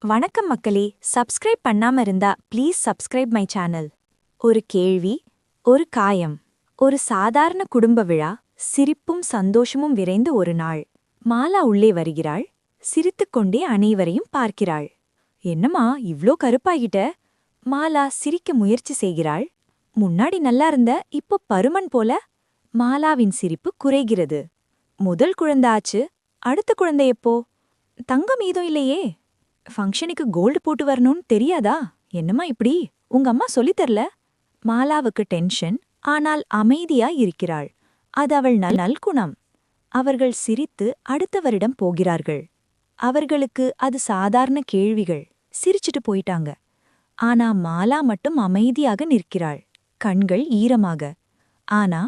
வணக்கம் மக்களே, சப்ஸ்கிரைப் பண்ணாம இருந்தா ப்ளீஸ் சப்ஸ்கிரைப் மை சேனல். ஒரு கேள்வி, ஒரு காயம். ஒரு சாதாரண குடும்ப விழா, சிரிப்பும் சந்தோஷமும் விரைந்த ஒரு நாள். மாலா உள்ளே வருகிறாள், சிரித்துக்கொண்டே அனைவரையும் பார்க்கிறாள். என்னம்மா இவ்ளோ கருப்பாகிட்ட? மாலா சிரிக்க முயற்சி செய்கிறாள். முன்னாடி நல்லா இருந்த, இப்போ பருமன் போல. மாலாவின் சிரிப்பு குறைகிறது. முதல் குழந்தை ஆச்சு, அடுத்த குழந்தை எப்போ? தங்கம் மீதம் இல்லையே. ஃபங்க்ஷனுக்கு கோல்டு போட்டு வரணும்னு தெரியாதா? என்னம்மா இப்படி? உங்க அம்மா சொல்லித் தரல? மாலாவுக்கு டென்ஷன், ஆனால் அமைதியா இருக்கிறாள். அது அவள் நல்குணம். அவர்கள் சிரித்து அடுத்தவரிடம் போகிறார்கள். அவர்களுக்கு அது சாதாரண கேள்விகள். சிரிச்சிட்டு போயிட்டாங்க. ஆனா மாலா மட்டும் அமைதியாக நிற்கிறாள், கண்கள் ஈரமாக. ஆனா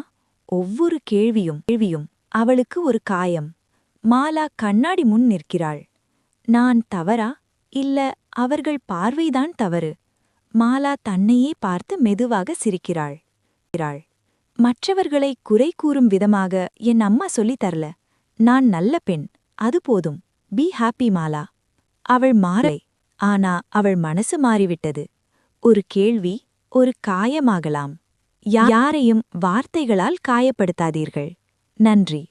ஒவ்வொரு கேள்வியும் அவளுக்கு ஒரு காயம். மாலா கண்ணாடி முன் நிற்கிறாள். நான் தவறா, இல்ல அவர்கள் பார்வைதான் தவறு? மாலா தன்னையே பார்த்து மெதுவாக சிரிக்கிறாள். மற்றவர்களை குறை கூறும் விதமாக என் அம்மா சொல்லித் தரல. நான் நல்ல பெண், அது போதும். Be happy Mala. அவள் மாறலை, ஆனா அவள் மனசு மாறிவிட்டது. ஒரு கேள்வி, ஒரு காயமாகலாம். யாரையும் வார்த்தைகளால் காயப்படுத்தாதீர்கள். நன்றி.